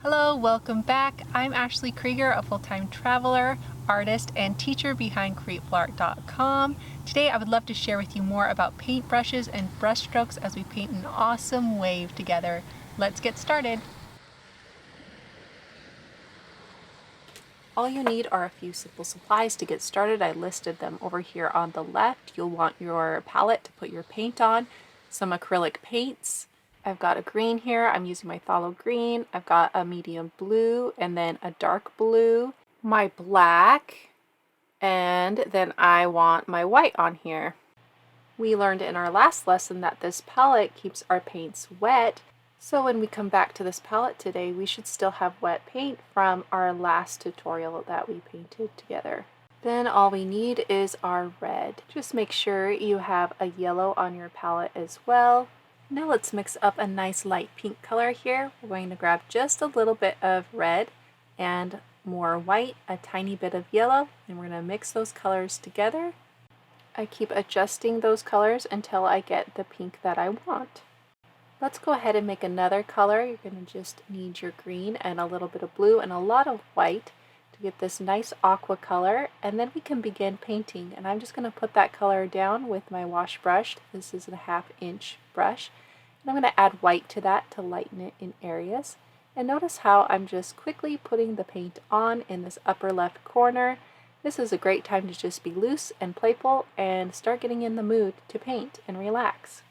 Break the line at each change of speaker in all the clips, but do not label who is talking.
Hello, welcome back. I'm Ashley Krieger, a full-time traveler, artist, and teacher behind 𝗃𝗶𝗱𝗪𝗏.com. Today I would love to share with you more about paintbrushes and brushstrokes as we paint an awesome wave together. Let's get started. All you need are a few simple supplies to get started. I listed them over here on the left. You'll want your palette to put your paint on, some acrylic paints. I've got a green here. I'm using my Phthalo green. I've got a medium blue and then a dark blue, my black, and then I want my white on here. We learned in our last lesson that this palette keeps our paints wet. So when we come back to this palette today, we should still have wet paint from our last tutorial that we painted together. Then all we need is our red. Just make sure you have a yellow on your palette as well. Now let's mix up a nice light pink color here. We're going to grab just a little bit of red and more white, a tiny bit of yellow, and we're going to mix those colors together. I keep adjusting those colors until I get the pink that I want. Let's go ahead and make another color. You're going to just need your green and a little bit of blue and a lot of white to get this nice aqua color, and then we can begin painting. And I'm just going to put that color down with my wash brush. This is a 1/2 inch brush. And I'm going to add white to that to lighten it in areas. And notice how I'm just quickly putting the paint on in this upper left corner. This is a great time to just be loose and playful and start getting in the mood to paint and relax.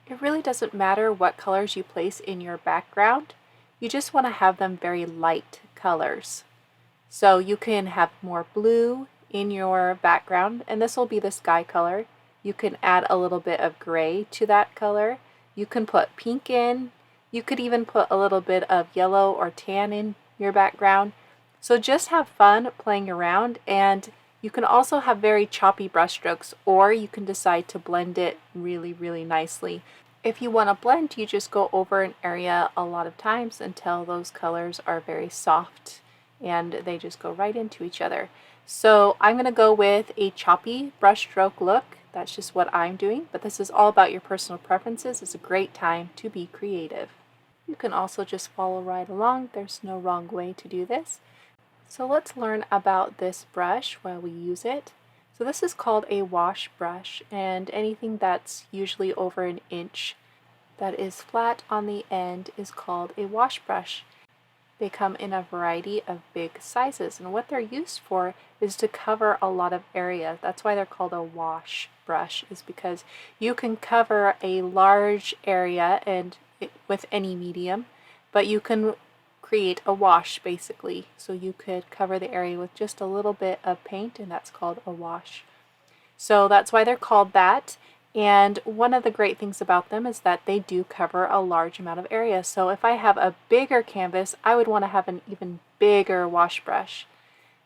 It really doesn't matter what colors you place in your background. You just want to have them very light colors. So you can have more blue in your background, and this will be the sky color. You can add a little bit of gray to that color. You can put pink in. You could even put a little bit of yellow or tan in your background. So just have fun playing around, and you can also have very choppy brush strokes, or you can decide to blend it really nicely. If you want to blend, you just go over an area a lot of times until those colors are very soft and they just go right into each other. So I'm going to go with a choppy brush stroke look. That's just what I'm doing, but this is all about your personal preferences. It's a great time to be creative. You can also just follow right along. There's no wrong way to do this. So let's learn about this brush while we use it. So this is called a wash brush, and anything that's usually over 1 inch that is flat on the end is called a wash brush. They come in a variety of big sizes, and what they're used for is to cover a lot of area. That's why they're called a wash brush, is because you can cover a large area and with any medium, but you can create a wash basically. So you could cover the area with just a little bit of paint, and that's called a wash. So that's why they're called that. And one of the great things about them is that they do cover a large amount of area. So if I have a bigger canvas, I would want to have an even bigger wash brush.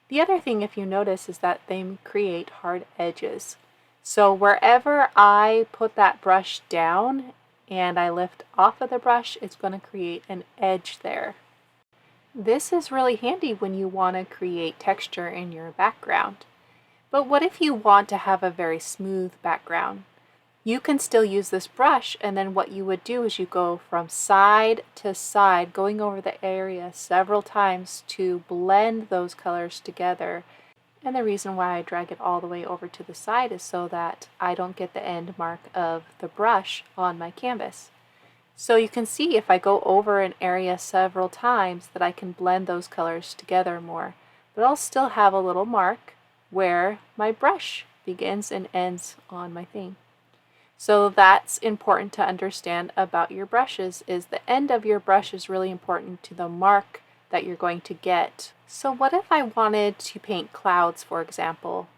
The other thing, if you notice, is that they create hard edges. So wherever I put that brush down and I lift off of the brush, it's going to create an edge there. This is really handy when you want to create texture in your background. But what if you want to have a very smooth background? You can still use this brush, and then what you would do is you go from side to side, going over the area several times to blend those colors together. And the reason why I drag it all the way over to the side is so that I don't get the end mark of the brush on my canvas. So you can see if I go over an area several times that I can blend those colors together more. But I'll still have a little mark where my brush begins and ends on my thing. So that's important to understand about your brushes, is the end of your brush is really important to the mark that you're going to get. So what if I wanted to paint clouds, for example?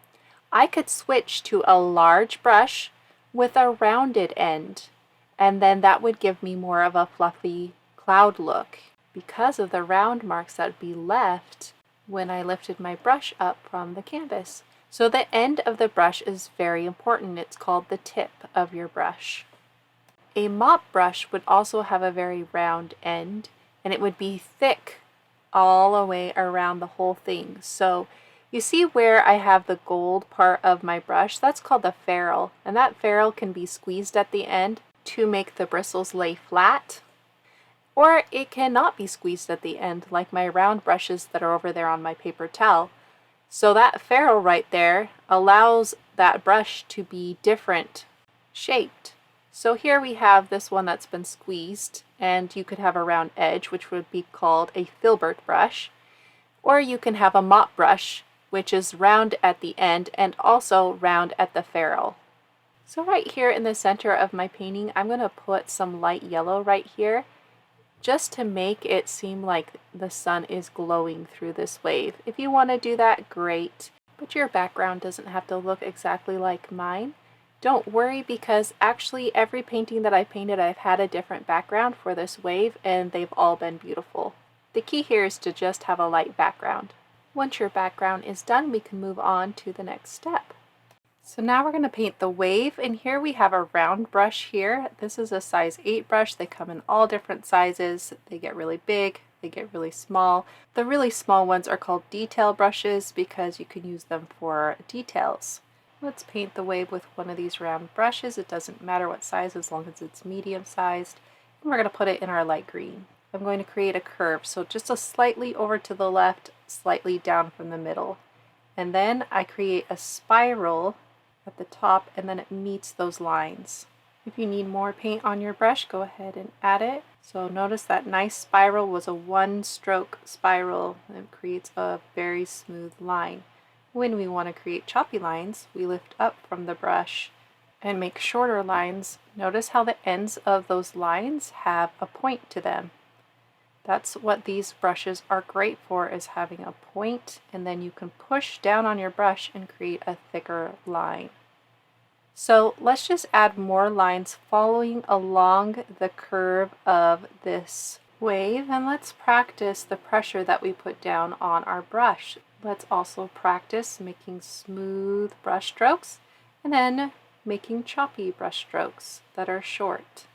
I could switch to a large brush with a rounded end, and then that would give me more of a fluffy cloud look because of the round marks that would be left when I lifted my brush up from the canvas. So the end of the brush is very important. It's called the tip of your brush. A mop brush would also have a very round end, and it would be thick all the way around the whole thing. So you see where I have the gold part of my brush? That's called the ferrule, and that ferrule can be squeezed at the end to make the bristles lay flat. or it cannot be squeezed at the end like my round brushes that are over there on my paper towel. So that ferrule right there allows that brush to be different shaped. So here we have this one that's been squeezed, and you could have a round edge, which would be called a filbert brush, or you can have a mop brush, which is round at the end and also round at the ferrule. So right here in the center of my painting, I'm going to put some light yellow right here, just to make it seem like the sun is glowing through this wave. If you want to do that, great, but your background doesn't have to look exactly like mine. Don't worry, because actually every painting that I painted, I've had a different background for this wave, and they've all been beautiful. The key here is to just have a light background. Once your background is done, we can move on to the next step. So now we're going to paint the wave, and here we have a round brush here. This is a size 8 brush. They come in all different sizes. They get really big, they get really small. The really small ones are called detail brushes because you can use them for details. Let's paint the wave with one of these round brushes. It doesn't matter what size as long as it's medium sized. And we're going to put it in our light green. I'm going to create a curve, so just a slightly over to the left, slightly down from the middle. And then I create a spiral at the top, and then it meets those lines. If you need more paint on your brush, go ahead and add it. So notice that nice spiral was a 1-stroke spiral, and it creates a very smooth line. When we want to create choppy lines, we lift up from the brush and make shorter lines. Notice how the ends of those lines have a point to them. That's what these brushes are great for, is having a point, and then you can push down on your brush and create a thicker line. So let's just add more lines following along the curve of this wave, and let's practice the pressure that we put down on our brush. Let's also practice making smooth brush strokes and then making choppy brush strokes that are short.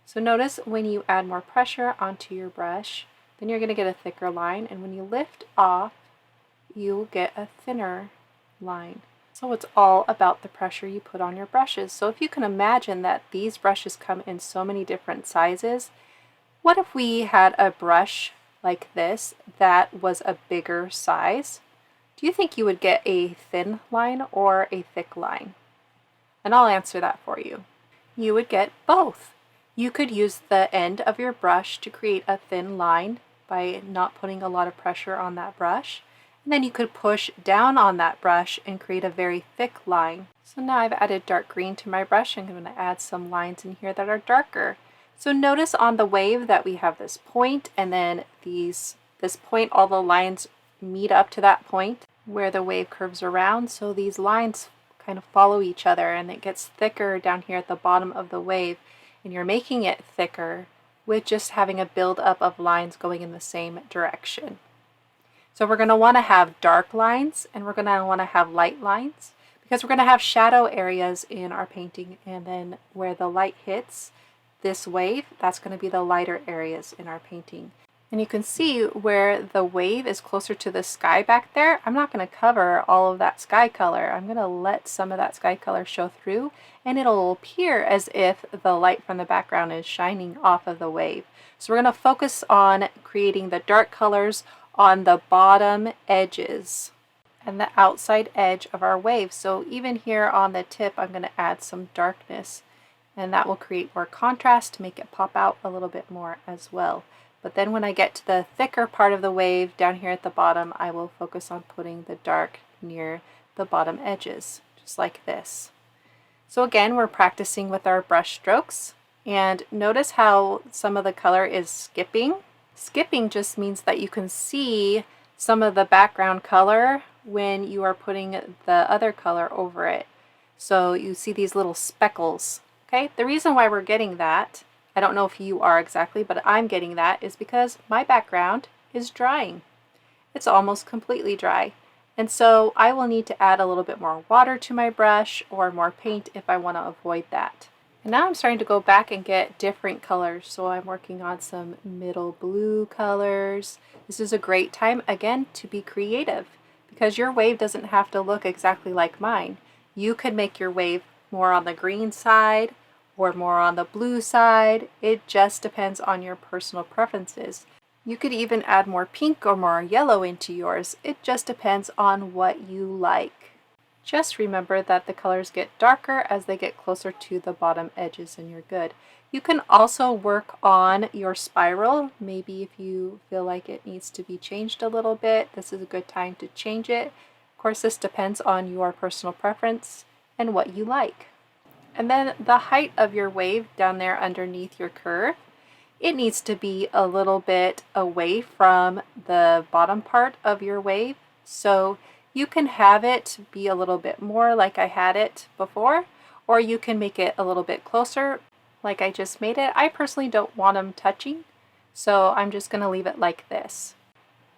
So notice when you add more pressure onto your brush, then you're going to get a thicker line, and when you lift off, you'll get a thinner line. So it's all about the pressure you put on your brushes. So if you can imagine that these brushes come in so many different sizes, what if we had a brush like this that was a bigger size? Do you think you would get a thin line or a thick line? And I'll answer that for you. You would get both. You could use the end of your brush to create a thin line by not putting a lot of pressure on that brush. And then you could push down on that brush and create a very thick line. So now I've added dark green to my brush. I'm going to add some lines in here that are darker. So notice on the wave that we have this point, and then this point, all the lines meet up to that point where the wave curves around. So these lines kind of follow each other, and it gets thicker down here at the bottom of the wave. And you're making it thicker with just having a build-up of lines going in the same direction. So we're going to want to have dark lines, and we're going to want to have light lines, because we're going to have shadow areas in our painting, and then where the light hits this wave, that's going to be the lighter areas in our painting. And you can see where the wave is closer to the sky back there. I'm not going to cover all of that sky color. I'm going to let some of that sky color show through, and it'll appear as if the light from the background is shining off of the wave. So we're going to focus on creating the dark colors on the bottom edges and the outside edge of our wave. So even here on the tip, I'm going to add some darkness, and that will create more contrast to make it pop out a little bit more as well. But then when I get to the thicker part of the wave down here at the bottom, I will focus on putting the dark near the bottom edges, just like this. So again, we're practicing with our brush strokes, and notice how some of the color is skipping. Skipping just means that you can see some of the background color when you are putting the other color over it. So you see these little speckles. Okay, the reason why we're getting that, I don't know if you are exactly, but I'm getting that, is because my background is drying. It's almost completely dry. And so I will need to add a little bit more water to my brush or more paint if I want to avoid that. And now I'm starting to go back and get different colors. So I'm working on some middle blue colors. This is a great time, again, to be creative, because your wave doesn't have to look exactly like mine. You could make your wave more on the green side, or more on the blue side. It just depends on your personal preferences. You could even add more pink or more yellow into yours. It just depends on what you like. Just remember that the colors get darker as they get closer to the bottom edges and you're good. You can also work on your spiral. Maybe if you feel like it needs to be changed a little bit, this is a good time to change it. Of course, this depends on your personal preference and what you like. And then the height of your wave down there underneath your curve, it needs to be a little bit away from the bottom part of your wave. So you can have it be a little bit more like I had it before, or you can make it a little bit closer like I just made it. I personally don't want them touching, so I'm just going to leave it like this.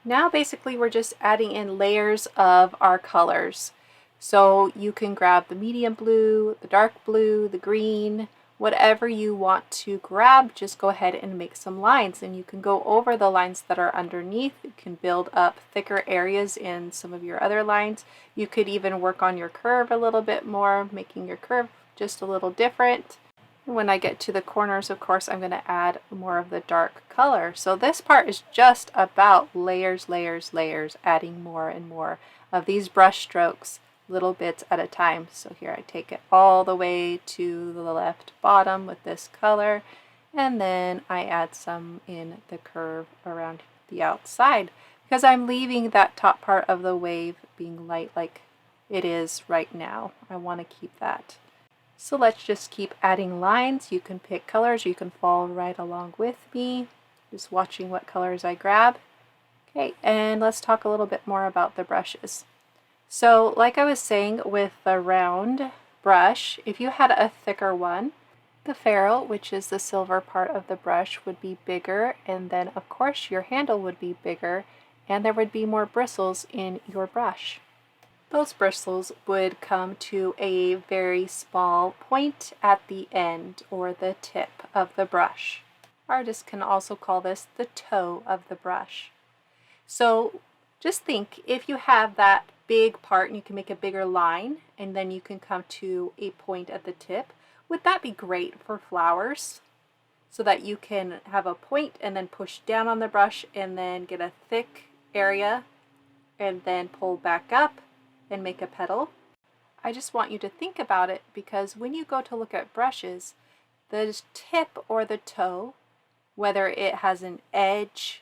Now basically we're just adding in layers of our colors. So you can grab the medium blue, the dark blue, the green, whatever you want to grab, just go ahead and make some lines, and you can go over the lines that are underneath. You can build up thicker areas in some of your other lines. You could even work on your curve a little bit more, making your curve just a little different. When I get to the corners, of course, I'm going to add more of the dark color. So this part is just about layers, layers, layers, adding more and more of these brush strokes, little bits at a time. So here I take it all the way to the left bottom with this color, and then I add some in the curve around the outside because I'm leaving that top part of the wave being light like it is right now. I want to keep that. So let's just keep adding lines. You can pick colors, you can follow right along with me, just watching what colors I grab. Okay, and let's talk a little bit more about the brushes. So like I was saying with the round brush, if you had a thicker one, the ferrule, which is the silver part of the brush, would be bigger, and then of course your handle would be bigger, and there would be more bristles in your brush. Those bristles would come to a very small point at the end, or the tip of the brush. Artists can also call this the toe of the brush. So just think, if you have that big part and you can make a bigger line, and then you can come to a point at the tip, would that be great for flowers? So that you can have a point and then push down on the brush and then get a thick area and then pull back up and make a petal. I just want you to think about it, because when you go to look at brushes, the tip or the toe, whether it has an edge,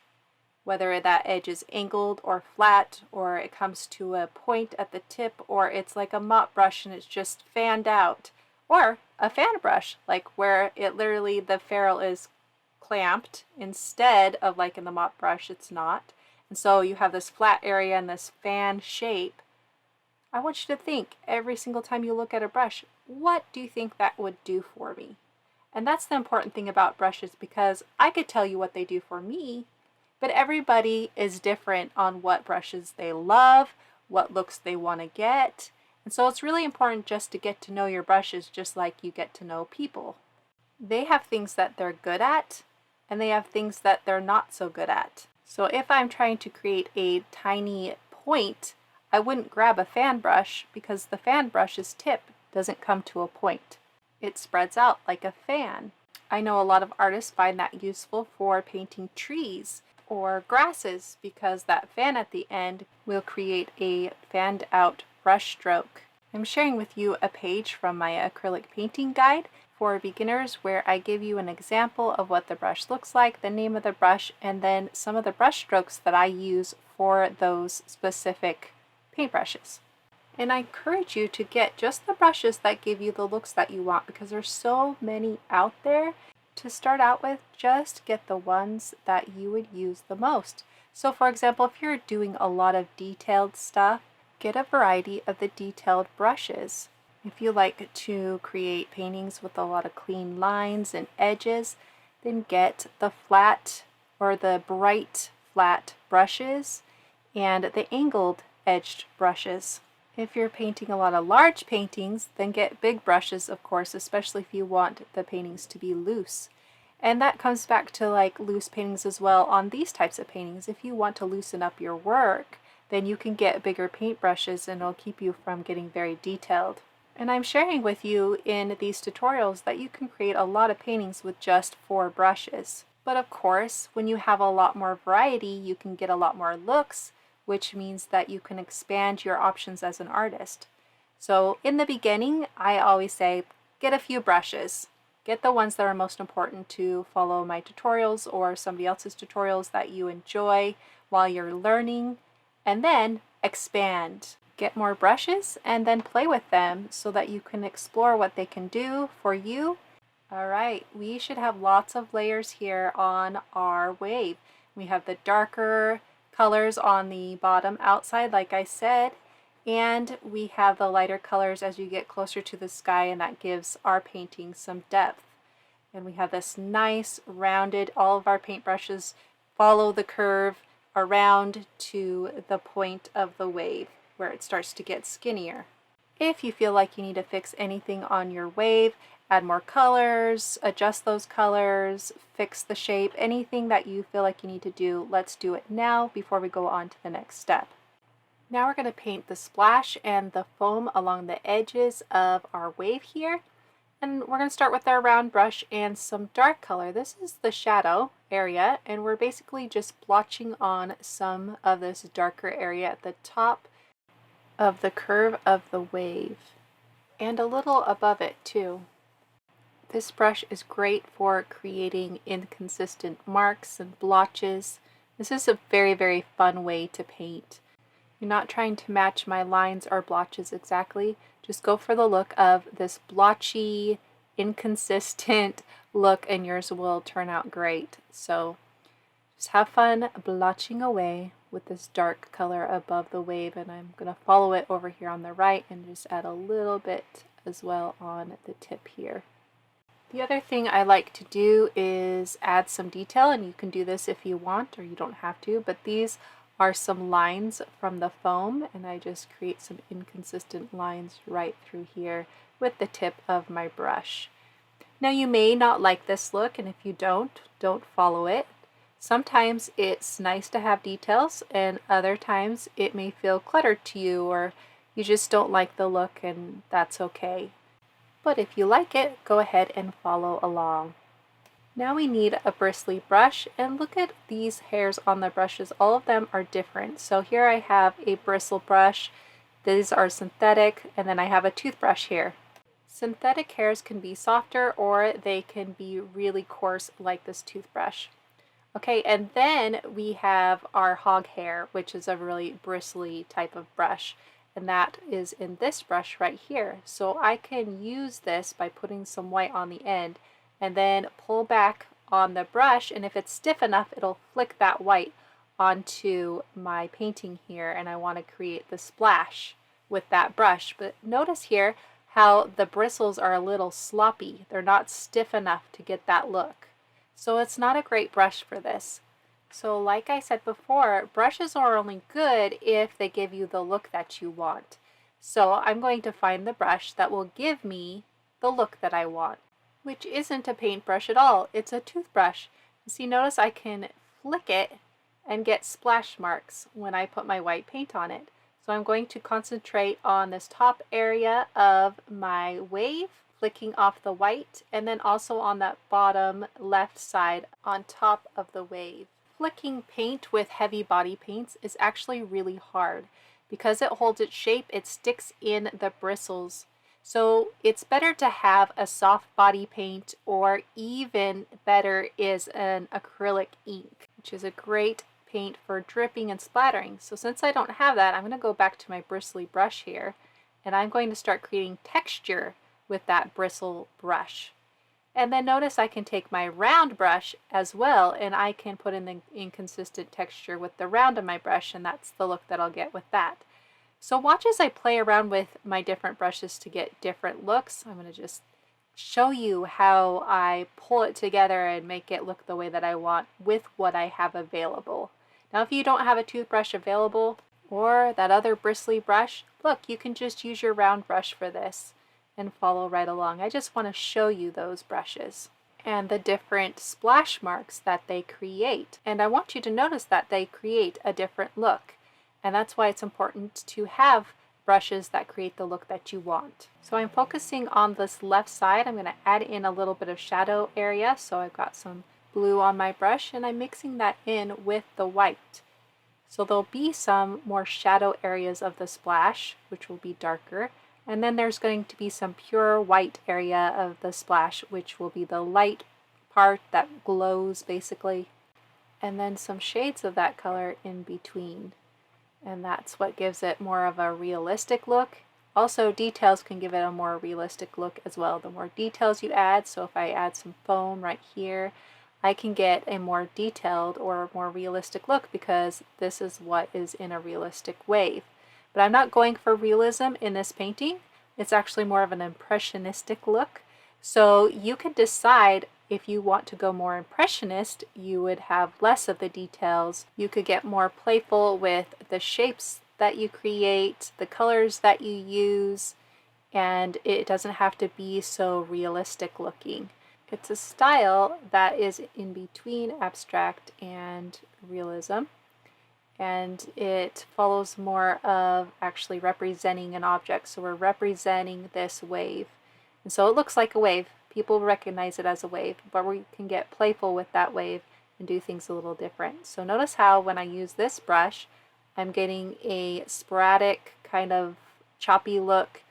whether that edge is angled or flat, or it comes to a point at the tip, or it's like a mop brush and it's just fanned out, or a fan brush, like where it literally, the ferrule is clamped instead of like in the mop brush, it's not. And so you have this flat area and this fan shape. I want you to think, every single time you look at a brush, what do you think that would do for me? And that's the important thing about brushes, because I could tell you what they do for me, but everybody is different on what brushes they love, what looks they want to get. And so it's really important just to get to know your brushes just like you get to know people. They have things that they're good at, and they have things that they're not so good at. So if I'm trying to create a tiny point, I wouldn't grab a fan brush, because the fan brush's tip doesn't come to a point. It spreads out like a fan. I know a lot of artists find that useful for painting trees or grasses, because that fan at the end will create a fanned out brush stroke. I'm sharing with you a page from my acrylic painting guide for beginners where I give you an example of what the brush looks like, the name of the brush, and then some of the brush strokes that I use for those specific paintbrushes. And I encourage you to get just the brushes that give you the looks that you want, because there's so many out there. To start out with, just get the ones that you would use the most. So for example, if you're doing a lot of detailed stuff, get a variety of the detailed brushes. If you like to create paintings with a lot of clean lines and edges, then get the flat or the bright flat brushes and the angled edged brushes. If you're painting a lot of large paintings, then get big brushes, of course, especially if you want the paintings to be loose. And that comes back to like loose paintings as well on these types of paintings. If you want to loosen up your work, then you can get bigger paintbrushes and it'll keep you from getting very detailed. And I'm sharing with you in these tutorials that you can create a lot of paintings with just 4 brushes. But of course, when you have a lot more variety, you can get a lot more looks, which means that you can expand your options as an artist. So in the beginning, I always say, get a few brushes. Get the ones that are most important to follow my tutorials or somebody else's tutorials that you enjoy while you're learning, and then expand. Get more brushes and then play with them so that you can explore what they can do for you. Alright, we should have lots of layers here on our wave. We have the darker colors on the bottom outside, like I said, and we have the lighter colors as you get closer to the sky, and that gives our painting some depth. And we have this nice rounded, all of our paintbrushes follow the curve around to the point of the wave, where it starts to get skinnier. If you feel like you need to fix anything on your wave, add more colors, adjust those colors, fix the shape, anything that you feel like you need to do, let's do it now before we go on to the next step. Now we're going to paint the splash and the foam along the edges of our wave here. And we're going to start with our round brush and some dark color. This is the shadow area, and we're basically just blotching on some of this darker area at the top of the curve of the wave, and a little above it too. This brush is great for creating inconsistent marks and blotches. This is a very, very fun way to paint. You're not trying to match my lines or blotches exactly. Just go for the look of this blotchy, inconsistent look, and yours will turn out great. So just have fun blotching away with this dark color above the wave, and I'm going to follow it over here on the right and just add a little bit as well on the tip here. The other thing I like to do is add some detail, and you can do this if you want or you don't have to, but these are some lines from the foam, and I just create some inconsistent lines right through here with the tip of my brush. Now you may not like this look, and if you don't follow it. Sometimes it's nice to have details, and other times it may feel cluttered to you, or you just don't like the look, and that's okay. But if you like it, go ahead and follow along. Now we need a bristly brush, and look at these hairs on the brushes. All of them are different. So here I have a bristle brush. These are synthetic, and then I have a toothbrush here. Synthetic hairs can be softer or they can be really coarse like this toothbrush. Okay, and then we have our hog hair, which is a really bristly type of brush, and that is in this brush right here. So I can use this by putting some white on the end and then pull back on the brush, and if it's stiff enough, it'll flick that white onto my painting here, and I want to create the splash with that brush. But notice here how the bristles are a little sloppy. They're not stiff enough to get that look. So it's not a great brush for this. So like I said before, brushes are only good if they give you the look that you want. So I'm going to find the brush that will give me the look that I want, which isn't a paintbrush at all. It's a toothbrush. See, notice I can flick it and get splash marks when I put my white paint on it. So I'm going to concentrate on this top area of my wave, flicking off the white, and then also on that bottom left side on top of the wave. Flicking paint with heavy body paints is actually really hard. Because it holds its shape, it sticks in the bristles. So it's better to have a soft body paint, or even better is an acrylic ink, which is a great paint for dripping and splattering. So since I don't have that, I'm going to go back to my bristly brush here, and I'm going to start creating texture with that bristle brush. And then notice I can take my round brush as well, and I can put in the inconsistent texture with the round of my brush, and that's the look that I'll get with that. So watch as I play around with my different brushes to get different looks. I'm going to just show you how I pull it together and make it look the way that I want with what I have available. Now if you don't have a toothbrush available or that other bristly brush, look, you can just use your round brush for this and follow right along. I just want to show you those brushes and the different splash marks that they create. And I want you to notice that they create a different look. And that's why it's important to have brushes that create the look that you want. So I'm focusing on this left side. I'm going to add in a little bit of shadow area. So I've got some blue on my brush and I'm mixing that in with the white. So there'll be some more shadow areas of the splash, which will be darker. And then there's going to be some pure white area of the splash, which will be the light part that glows basically. And then some shades of that color in between. And that's what gives it more of a realistic look. Also, details can give it a more realistic look as well. The more details you add, so if I add some foam right here, I can get a more detailed or more realistic look because this is what is in a realistic wave. But I'm not going for realism in this painting. It's actually more of an impressionistic look. So you can decide if you want to go more impressionist, you would have less of the details. You could get more playful with the shapes that you create, the colors that you use, and it doesn't have to be so realistic looking. It's a style that is in between abstract and realism, and it follows more of actually representing an object. So we're representing this wave, and so it looks like a wave. People recognize it as a wave, but we can get playful with that wave and do things a little different. So notice how when I use this brush, I'm getting a sporadic kind of choppy look,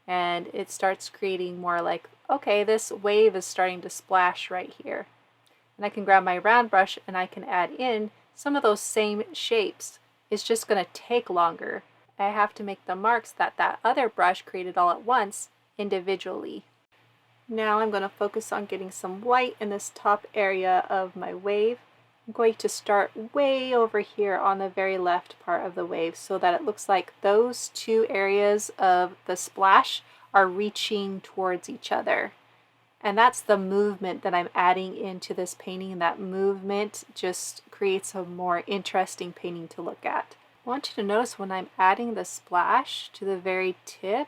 and it starts creating more like, okay, this wave is starting to splash right here. And I can grab my round brush and I can add in some of those same shapes. It's just going to take longer. I have to make the marks that that other brush created all at once individually. Now I'm going to focus on getting some white in this top area of my wave. I'm going to start way over here on the very left part of the wave so that it looks like those two areas of the splash are reaching towards each other. And that's the movement that I'm adding into this painting. That movement just creates a more interesting painting to look at. I want you to notice when I'm adding the splash to the very tip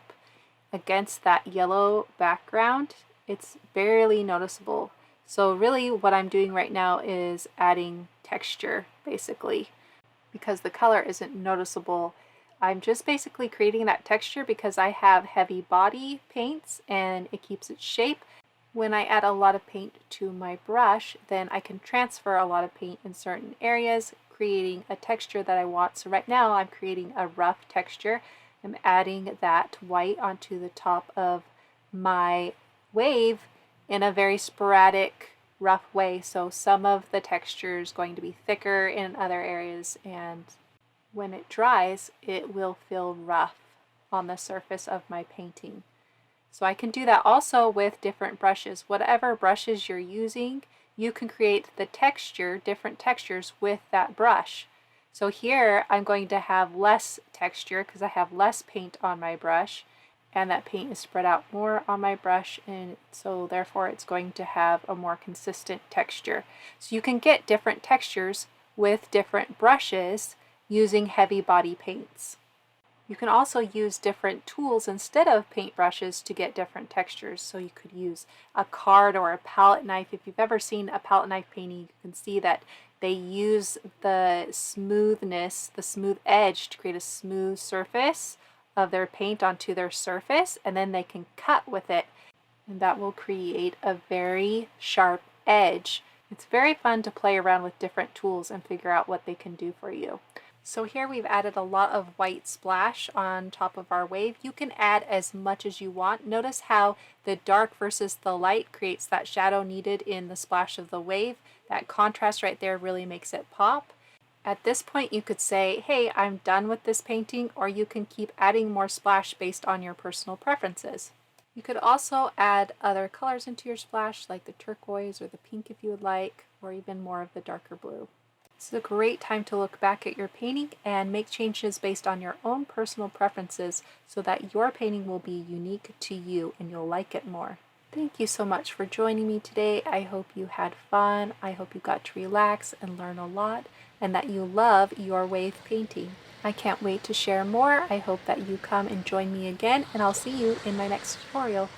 against that yellow background, it's barely noticeable. So really what I'm doing right now is adding texture, basically. Because the color isn't noticeable, I'm just basically creating that texture because I have heavy body paints and it keeps its shape. When I add a lot of paint to my brush, then I can transfer a lot of paint in certain areas, creating a texture that I want. So right now I'm creating a rough texture. I'm adding that white onto the top of my wave in a very sporadic, rough way. So some of the texture is going to be thicker in other areas, and when it dries, it will feel rough on the surface of my painting. So I can do that also with different brushes. Whatever brushes you're using, you can create the texture, different textures with that brush. So here I'm going to have less texture because I have less paint on my brush, and that paint is spread out more on my brush, and so therefore it's going to have a more consistent texture. So you can get different textures with different brushes using heavy body paints. You can also use different tools instead of paint brushes to get different textures. So you could use a card or a palette knife. If you've ever seen a palette knife painting, you can see that they use the smoothness, the smooth edge to create a smooth surface of their paint onto their surface, and then they can cut with it, and that will create a very sharp edge. It's very fun to play around with different tools and figure out what they can do for you. So here we've added a lot of white splash on top of our wave. You can add as much as you want. Notice how the dark versus the light creates that shadow needed in the splash of the wave. That contrast right there really makes it pop. At this point you could say, hey, I'm done with this painting, or you can keep adding more splash based on your personal preferences. You could also add other colors into your splash, like the turquoise or the pink if you would like, or even more of the darker blue. This is a great time to look back at your painting and make changes based on your own personal preferences so that your painting will be unique to you and you'll like it more. Thank you so much for joining me today. I hope you had fun. I hope you got to relax and learn a lot, and that you love your wave painting. I can't wait to share more. I hope that you come and join me again, and I'll see you in my next tutorial.